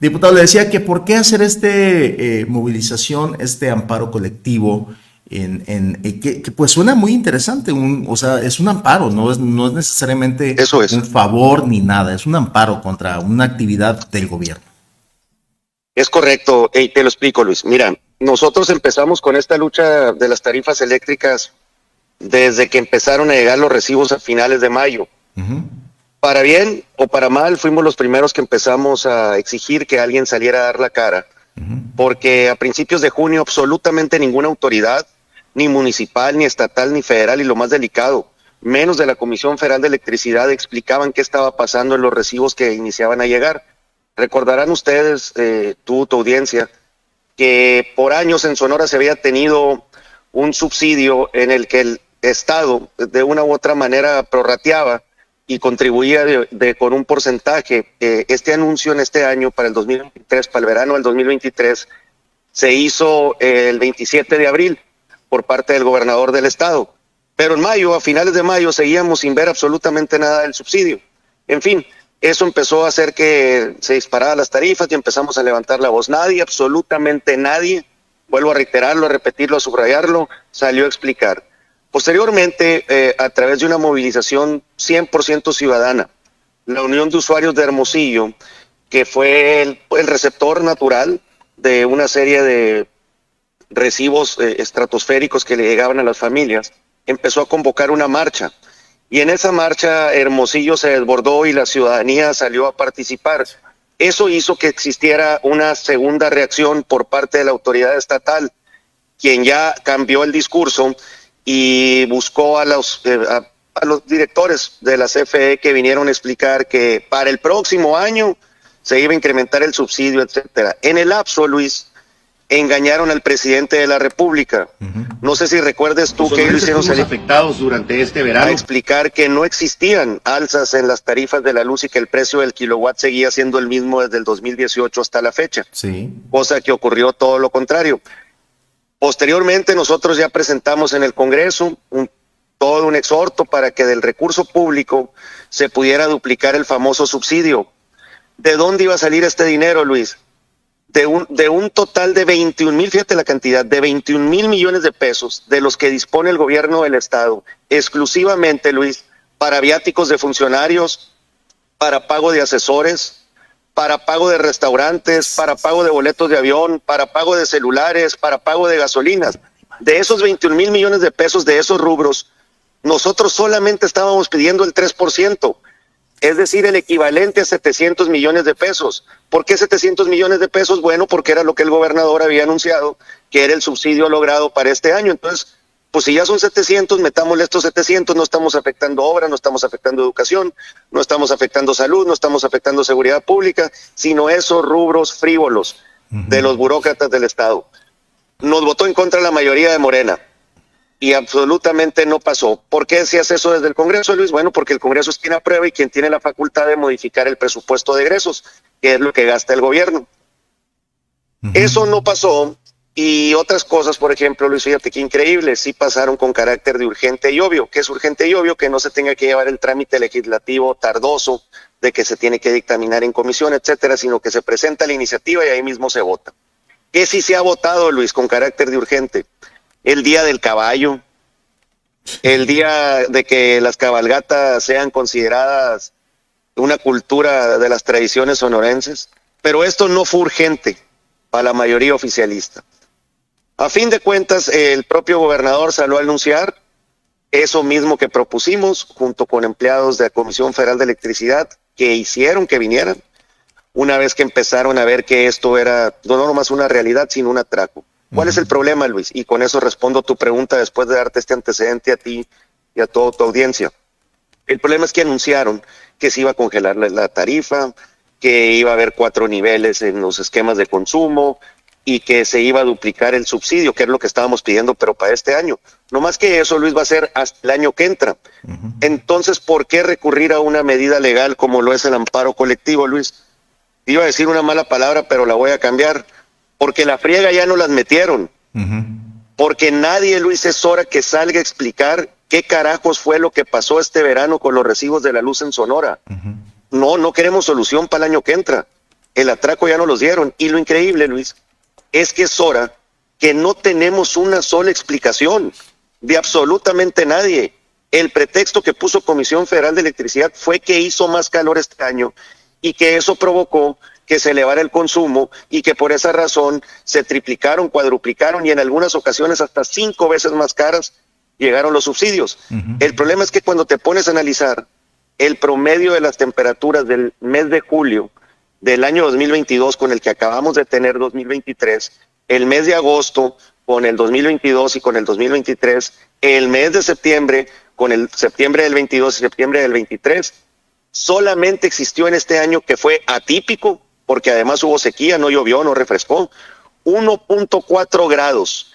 Diputado, le decía que por qué hacer movilización, este amparo colectivo, que pues suena muy interesante, o sea, es un amparo, no es necesariamente Eso es. un favor ni nada, es un amparo contra una actividad del gobierno. Es correcto, y te lo explico, Luis. Mira, nosotros empezamos con esta lucha de las tarifas eléctricas desde que empezaron a llegar los recibos a finales de mayo. Uh-huh. Para bien o para mal, fuimos los primeros que empezamos a exigir que alguien saliera a dar la cara, porque a principios de junio absolutamente ninguna autoridad, ni municipal, ni estatal, ni federal, y lo más delicado, menos de la Comisión Federal de Electricidad, explicaban qué estaba pasando en los recibos que iniciaban a llegar. Recordarán ustedes, tu audiencia, que por años en Sonora se había tenido un subsidio en el que el Estado de una u otra manera prorrateaba y contribuía con un porcentaje. Este anuncio en este año para el 2023, para el verano del 2023, se hizo el 27 de abril por parte del gobernador del estado. Pero en mayo, a finales de mayo, seguíamos sin ver absolutamente nada del subsidio. En fin, eso empezó a hacer que se dispararan las tarifas y empezamos a levantar la voz. Nadie, absolutamente nadie, vuelvo a reiterarlo, a repetirlo, a subrayarlo, salió a explicar. Posteriormente, a través de una movilización 100% ciudadana, la Unión de Usuarios de Hermosillo, que fue el receptor natural de una serie de recibos estratosféricos que le llegaban a las familias, empezó a convocar una marcha. Y en esa marcha Hermosillo se desbordó y la ciudadanía salió a participar. Eso hizo que existiera una segunda reacción por parte de la autoridad estatal, quien ya cambió el discurso y buscó a los directores de la CFE que vinieron a explicar que para el próximo año se iba a incrementar el subsidio, etcétera. En el lapso, Luis, engañaron al presidente de la República. No sé si recuerdes tú que ellos hicieron salir afectados durante este verano a explicar que no existían alzas en las tarifas de la luz y que el precio del kilowatt seguía siendo el mismo desde el 2018 hasta la fecha. Sí. Cosa que ocurrió todo lo contrario. Posteriormente nosotros ya presentamos en el Congreso todo un exhorto para que del recurso público se pudiera duplicar el famoso subsidio. ¿De dónde iba a salir este dinero, Luis? De un total de 21,000, fíjate la cantidad, de 21,000 millones de pesos de los que dispone el gobierno del estado, exclusivamente, Luis, para viáticos de funcionarios, para pago de asesores, para pago de restaurantes, para pago de boletos de avión, para pago de celulares, para pago de gasolinas. De esos 21,000 millones de pesos, de esos rubros, nosotros solamente estábamos pidiendo el 3%. Es decir, el equivalente a 700 millones de pesos. ¿Por qué 700 millones de pesos? Bueno, porque era lo que el gobernador había anunciado, que era el subsidio logrado para este año. Entonces, pues si ya son 700, metámosle estos 700, no estamos afectando obra, no estamos afectando educación, no estamos afectando salud, no estamos afectando seguridad pública, sino esos rubros frívolos de los burócratas del Estado. Nos votó en contra la mayoría de Morena. Y absolutamente no pasó. ¿Por qué se hace eso desde el Congreso, Luis? Bueno, porque el Congreso es quien aprueba y quien tiene la facultad de modificar el presupuesto de egresos, que es lo que gasta el gobierno. Eso no pasó, y otras cosas, por ejemplo, Luis, fíjate qué increíble, sí pasaron con carácter de urgente y obvio. ¿Qué es urgente y obvio? Que no se tenga que llevar el trámite legislativo tardoso, de que se tiene que dictaminar en comisión, etcétera, sino que se presenta la iniciativa y ahí mismo se vota. ¿Qué sí se ha votado, Luis, con carácter de urgente? El día del caballo, el día de que las cabalgatas sean consideradas una cultura de las tradiciones sonorenses, pero esto no fue urgente para la mayoría oficialista. A fin de cuentas, el propio gobernador salió a anunciar eso mismo que propusimos, junto con empleados de la Comisión Federal de Electricidad, que hicieron que vinieran, una vez que empezaron a ver que esto era no nomás una realidad, sino un atraco. ¿Cuál es el problema, Luis? Y con eso respondo tu pregunta después de darte este antecedente a ti y a toda tu audiencia. El problema es que anunciaron que se iba a congelar la tarifa, que iba a haber 4 niveles en los esquemas de consumo y que se iba a duplicar el subsidio, que es lo que estábamos pidiendo, pero para este año. No más que eso, Luis, va a ser hasta el año que entra. Entonces, ¿por qué recurrir a una medida legal como lo es el amparo colectivo, Luis? Iba a decir una mala palabra, pero la voy a cambiar. Porque la friega ya no las metieron. Porque nadie, Luis, es hora que salga a explicar qué carajos fue lo que pasó este verano con los recibos de la luz en Sonora. No queremos solución para el año que entra. el atraco ya no los dieron. Y lo increíble, Luis, es que es hora que no tenemos una sola explicación de absolutamente nadie. El pretexto que puso Comisión Federal de Electricidad fue que hizo más calor este año y que eso provocó que se elevara el consumo y que por esa razón se triplicaron, cuadruplicaron y en algunas ocasiones hasta 5 veces más caras llegaron los subsidios. El problema es que cuando te pones a analizar el promedio de las temperaturas del mes de julio del año 2022 con el que acabamos de tener 2023, el mes de agosto con el 2022 y con el 2023, el mes de septiembre con el septiembre del 22 y septiembre del 23, solamente existió en este año, que fue atípico, porque además hubo sequía, no llovió, no refrescó, 1.4 grados.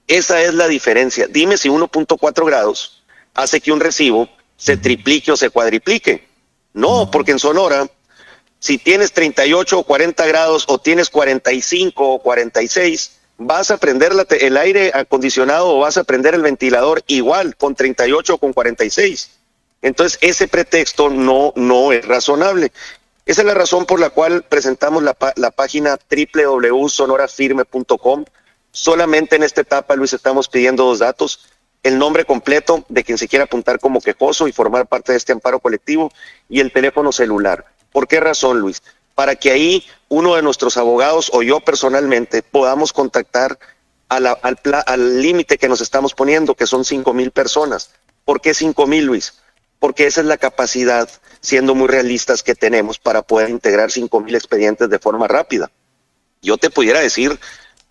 Esa es la diferencia. Dime si 1.4 grados hace que un recibo se triplique o se cuadriplique. No, porque en Sonora, si tienes 38 o 40 grados o tienes 45 o 46, vas a prender el aire acondicionado o vas a prender el ventilador igual con 38 o con 46. Entonces ese pretexto no es razonable. Esa es la razón por la cual presentamos la página www.sonorafirme.com. Solamente en esta etapa, Luis, estamos pidiendo 2 datos: el nombre completo de quien se quiera apuntar como quejoso y formar parte de este amparo colectivo, y el teléfono celular. ¿Por qué razón, Luis? Para que ahí uno de nuestros abogados o yo personalmente podamos contactar al límite que nos estamos poniendo, que son 5,000 personas. ¿Por qué 5,000, Luis? Porque esa es la capacidad, siendo muy realistas, que tenemos para poder integrar 5,000 expedientes de forma rápida. Yo te pudiera decir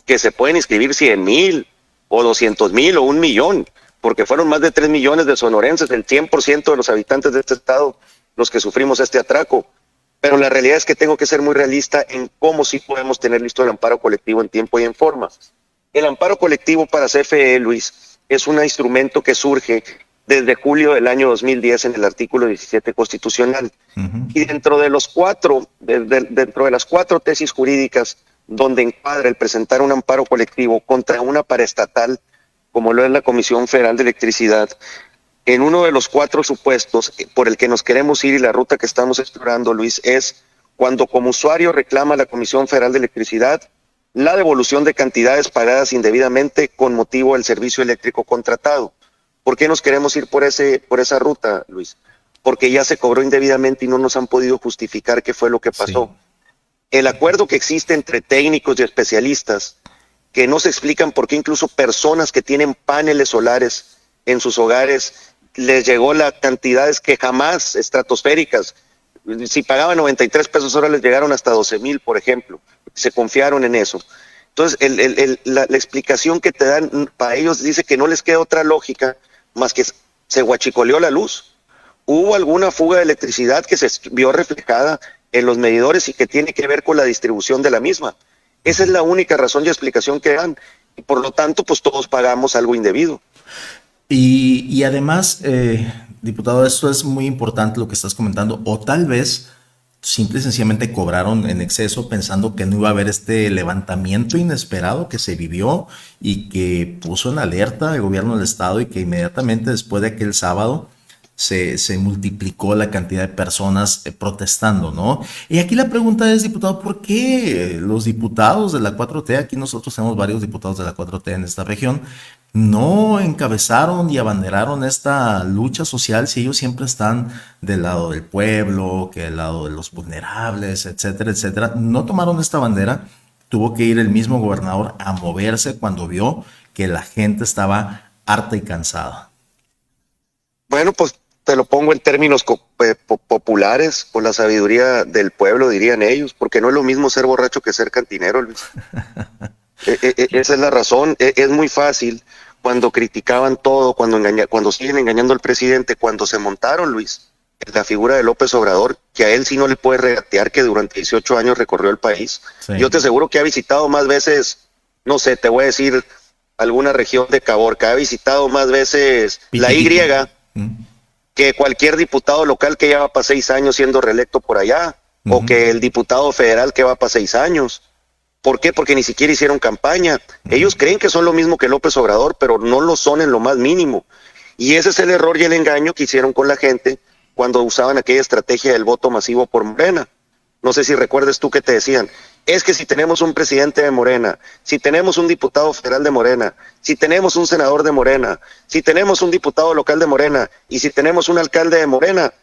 que se pueden inscribir 100,000 o 200,000 o 1,000,000, porque fueron más de 3 millones de sonorenses, el 100% de los habitantes de este estado, los que sufrimos este atraco. Pero la realidad es que tengo que ser muy realista en cómo sí podemos tener listo el amparo colectivo en tiempo y en forma. El amparo colectivo para CFE, Luis, es un instrumento que surge desde julio del año 2010 en el artículo 17 constitucional. Y dentro de las 4 tesis jurídicas donde encuadra el presentar un amparo colectivo contra una paraestatal, como lo es la Comisión Federal de Electricidad, en uno de los 4 supuestos por el que nos queremos ir y la ruta que estamos explorando, Luis, es cuando como usuario reclama a la Comisión Federal de Electricidad la devolución de cantidades pagadas indebidamente con motivo del servicio eléctrico contratado. ¿Por qué nos queremos ir por esa ruta, Luis? Porque ya se cobró indebidamente y no nos han podido justificar qué fue lo que pasó. Sí. El acuerdo que existe entre técnicos y especialistas, que no se explican por qué incluso personas que tienen paneles solares en sus hogares les llegó las cantidades que jamás estratosféricas. Si pagaban 93 pesos hora les llegaron hasta 12,000, por ejemplo. Se confiaron en eso. Entonces, la explicación que te dan para ellos dice que no les queda otra lógica más que se guachicoleó la luz. Hubo alguna fuga de electricidad que se vio reflejada en los medidores y que tiene que ver con la distribución de la misma. Esa es la única razón y explicación que dan. Y por lo tanto, pues todos pagamos algo indebido. Y además, diputado, esto es muy importante lo que estás comentando, o tal vez simple y sencillamente cobraron en exceso pensando que no iba a haber este levantamiento inesperado que se vivió y que puso en alerta el gobierno del estado, y que inmediatamente después de aquel sábado se multiplicó la cantidad de personas protestando, ¿no? Y aquí la pregunta es, diputado, ¿por qué los diputados de la 4T, aquí nosotros tenemos varios diputados de la 4T en esta región, no encabezaron y abanderaron esta lucha social si ellos siempre están del lado del pueblo, que del lado de los vulnerables, etcétera, etcétera? No tomaron esta bandera. Tuvo que ir el mismo gobernador a moverse cuando vio que la gente estaba harta y cansada. Bueno, pues te lo pongo en términos populares, con la sabiduría del pueblo, dirían ellos, porque no es lo mismo ser borracho que ser cantinero, Luis. Esa es la razón. Es muy fácil cuando criticaban todo, cuando siguen engañando al presidente, cuando se montaron, Luis, en la figura de López Obrador, que a él sí no le puede regatear que durante 18 años recorrió el país. Sí. Yo te aseguro que ha visitado más veces, no sé, te voy a decir alguna región de Caborca, ha visitado más veces la Y que cualquier diputado local que ya va para 6 años siendo reelecto por allá, o que el diputado federal que va para 6 años. ¿Por qué? Porque ni siquiera hicieron campaña. Ellos creen que son lo mismo que López Obrador, pero no lo son en lo más mínimo. Y ese es el error y el engaño que hicieron con la gente cuando usaban aquella estrategia del voto masivo por Morena. No sé si recuerdes tú que te decían, es que si tenemos un presidente de Morena, si tenemos un diputado federal de Morena, si tenemos un senador de Morena, si tenemos un diputado local de Morena y si tenemos un alcalde de Morena,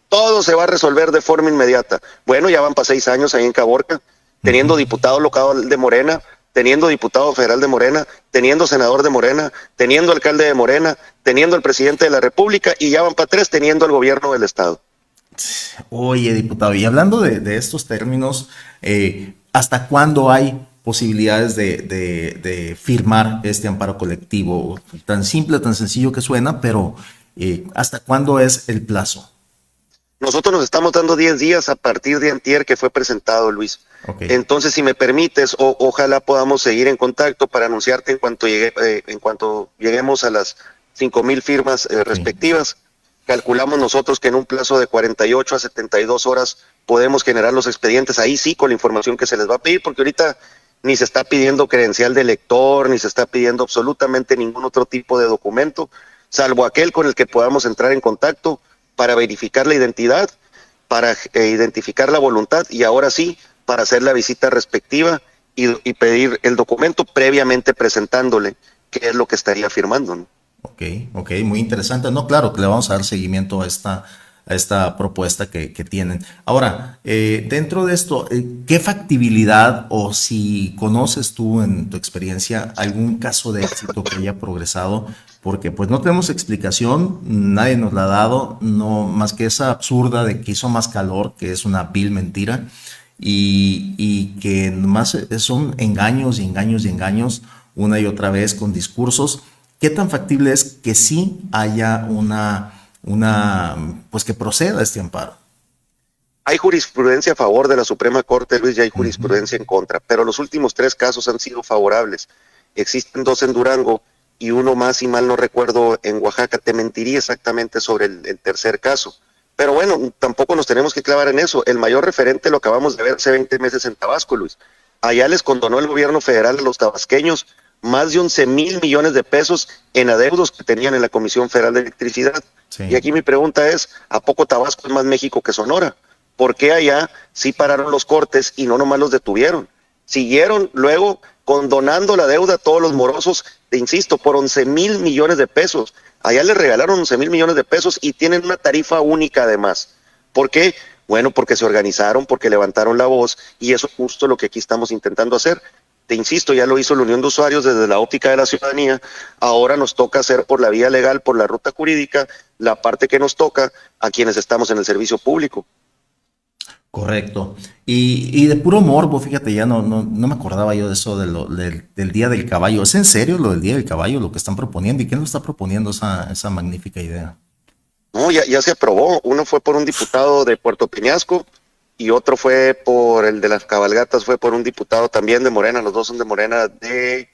todo se va a resolver de forma inmediata. Bueno, ya van para 6 años ahí en Caborca, teniendo diputado local de Morena, teniendo diputado federal de Morena, teniendo senador de Morena, teniendo alcalde de Morena, teniendo el presidente de la República y ya van para 3 teniendo el gobierno del estado. Oye, diputado, y hablando de estos términos, ¿hasta cuándo hay posibilidades de firmar este amparo colectivo? Tan simple, tan sencillo que suena, pero ¿hasta cuándo es el plazo? Nosotros nos estamos dando 10 días a partir de antier que fue presentado, Luis. Okay. Entonces, si me permites, ojalá podamos seguir en contacto para anunciarte en cuanto lleguemos a las 5,000 firmas respectivas. Calculamos nosotros que en un plazo de 48 a 72 horas podemos generar los expedientes, ahí sí, con la información que se les va a pedir, porque ahorita ni se está pidiendo credencial de lector, ni se está pidiendo absolutamente ningún otro tipo de documento, salvo aquel con el que podamos entrar en contacto para verificar la identidad, para identificar la voluntad y ahora sí, para hacer la visita respectiva y pedir el documento previamente presentándole qué es lo que estaría firmando, ¿no? Ok, muy interesante. No, claro que le vamos a dar seguimiento a esta propuesta que tienen. Ahora, dentro de esto, ¿qué factibilidad o si conoces tú en tu experiencia algún caso de éxito que haya progresado? Porque pues no tenemos explicación, nadie nos la ha dado, no más que esa absurda de que hizo más calor, que es una vil mentira, y que más son engaños y engaños y engaños una y otra vez con discursos. ¿Qué tan factible es que sí haya pues que proceda este amparo? Hay jurisprudencia a favor de la Suprema Corte, Luis, y hay jurisprudencia en contra, pero los últimos 3 casos han sido favorables. Existen 2 en Durango y uno más, si mal no recuerdo, en Oaxaca. Te mentiría exactamente sobre el tercer caso. Pero bueno, tampoco nos tenemos que clavar en eso. El mayor referente lo acabamos de ver hace 20 meses en Tabasco, Luis. Allá les condonó el gobierno federal a los tabasqueños más de 11,000 millones de pesos en adeudos que tenían en la Comisión Federal de Electricidad. Sí. Y aquí mi pregunta es, ¿a poco Tabasco es más México que Sonora? ¿Por qué allá sí pararon los cortes y no nomás los detuvieron? Siguieron luego condonando la deuda a todos los morosos, te insisto, por 11,000 millones de pesos. Allá les regalaron 11,000 millones de pesos y tienen una tarifa única además. ¿Por qué? Bueno, porque se organizaron, porque levantaron la voz y eso es justo lo que aquí estamos intentando hacer. Te insisto, ya lo hizo la Unión de Usuarios desde la óptica de la ciudadanía, ahora nos toca hacer por la vía legal, por la ruta jurídica, la parte que nos toca a quienes estamos en el servicio público. Correcto. Y de puro morbo, fíjate, ya no me acordaba yo de eso del Día del Caballo. ¿Es en serio lo del Día del Caballo, lo que están proponiendo? ¿Y quién lo está proponiendo esa magnífica idea? No, ya se aprobó. Uno fue por un diputado de Puerto Peñasco y otro fue por el de las cabalgatas, fue por un diputado también de Morena, los dos son de Morena, de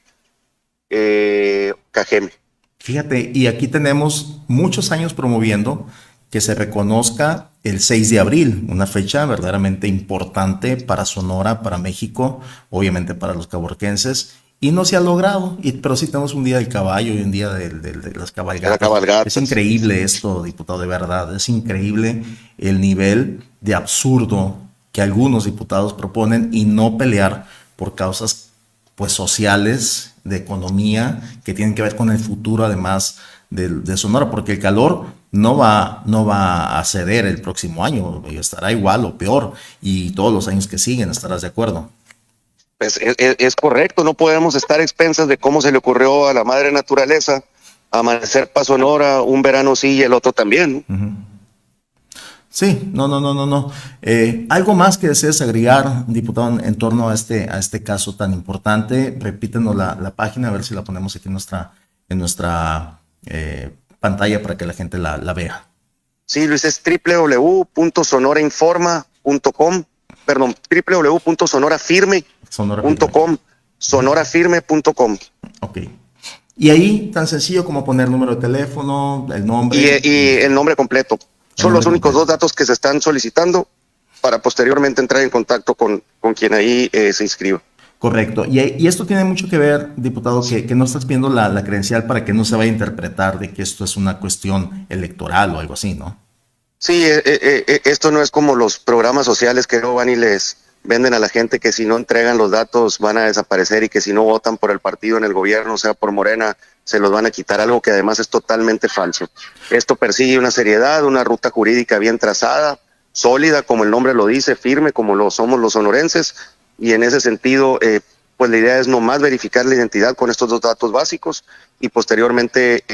Cajeme. Fíjate, y aquí tenemos muchos años promoviendo que se reconozca el 6 de abril, una fecha verdaderamente importante para Sonora, para México, obviamente para los caborquenses, y no se ha logrado, pero sí tenemos un día del caballo y un día de las cabalgatas. Es increíble esto, diputado, de verdad, es increíble el nivel de absurdo que algunos diputados proponen y no pelear por causas pues sociales, de economía, que tienen que ver con el futuro además de Sonora, porque el calor no va a ceder el próximo año, estará igual o peor, y todos los años que siguen, ¿estarás de acuerdo? Pues es correcto, no podemos estar expensas de cómo se le ocurrió a la madre naturaleza amanecer para Sonora un verano sí y el otro también, ¿no? Uh-huh. Sí, no. ¿Algo más que desees agregar, diputado, en torno a este caso tan importante? Repítenos la página, a ver si la ponemos aquí en nuestra pantalla para que la gente la vea. Sí, Luis, es www.sonorainforma.com, perdón, www.sonorafirme.com, sonorafirme.com. Ok. Y ahí, tan sencillo como poner número de teléfono, el nombre. Y el nombre completo. Son los únicos 2 datos que se están solicitando para posteriormente entrar en contacto con quien ahí se inscriba. Correcto. Y esto tiene mucho que ver, diputado, que no estás pidiendo la credencial para que no se vaya a interpretar de que esto es una cuestión electoral o algo así, ¿no? Sí, esto no es como los programas sociales que luego van y les venden a la gente que si no entregan los datos van a desaparecer y que si no votan por el partido en el gobierno, o sea, por Morena, se los van a quitar, algo que además es totalmente falso. Esto persigue una seriedad, una ruta jurídica bien trazada, sólida, como el nombre lo dice, firme, como lo somos los sonorenses, y en ese sentido, pues la idea es nomás verificar la identidad con estos dos datos básicos y posteriormente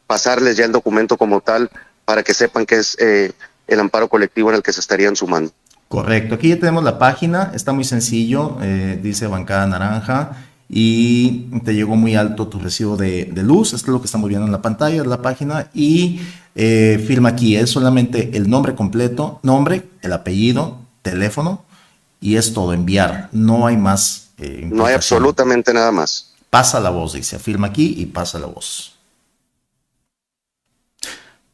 pasarles ya el documento como tal para que sepan que es el amparo colectivo en el que se estarían sumando. Correcto, aquí ya tenemos la página, está muy sencillo, dice bancada naranja y te llegó muy alto tu recibo de luz, esto es lo que estamos viendo en la pantalla, es la página y firma aquí, es solamente el nombre completo, nombre, el apellido, teléfono y es todo, enviar, no hay más No hay importación. absolutamente nada más. Pasa la voz, dice, firma aquí y pasa la voz.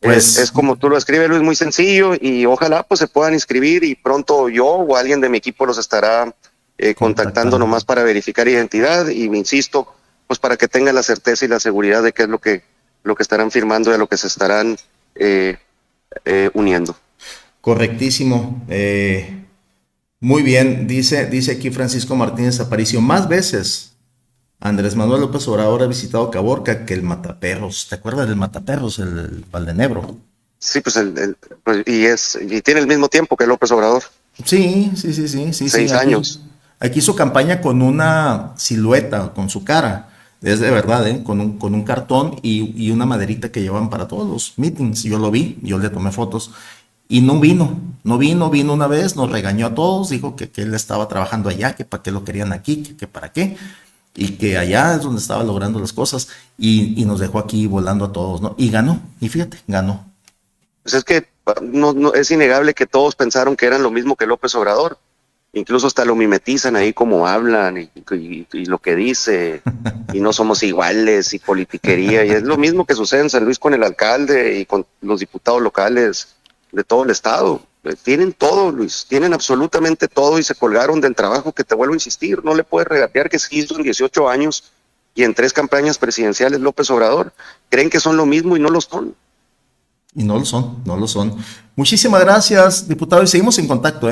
Pues Es como tú lo escribes, Luis, muy sencillo y ojalá pues se puedan inscribir y pronto yo o alguien de mi equipo los estará contactando contactando. nomás para verificar identidad y me insisto, pues para que tengan la certeza y la seguridad de qué es lo que estarán firmando y a lo que se estarán uniendo. Correctísimo. Muy bien, dice aquí Francisco Martínez Aparicio, más veces Andrés Manuel López Obrador ha visitado Caborca que el Mataperros. ¿Te acuerdas del Mataperros, el Valdenebro? Sí, pues, pues y tiene el mismo tiempo que López Obrador, Sí. 6 años. Aquí hizo campaña con una silueta, con su cara. Es de verdad, ¿eh? Con un cartón y una maderita que llevan para todos los meetings. Yo lo vi, yo le tomé fotos. Y no vino una vez, nos regañó a todos, dijo que él estaba trabajando allá, que para qué lo querían aquí, que para qué, y que allá es donde estaba logrando las cosas, y nos dejó aquí volando a todos, ¿no? Y ganó, y fíjate, ganó. Pues es que no, es innegable que todos pensaron que eran lo mismo que López Obrador. Incluso hasta lo mimetizan ahí como hablan y lo que dice, y no somos iguales y politiquería. Y es lo mismo que sucede en San Luis con el alcalde y con los diputados locales de todo el estado. Tienen todo, Luis, tienen absolutamente todo y se colgaron del trabajo que te vuelvo a insistir. No le puedes regatear que se hizo en 18 años y en 3 campañas presidenciales López Obrador. Creen que son lo mismo y no lo son. Y no lo son, no lo son. Muchísimas gracias, diputado, y seguimos en contacto, ¿eh?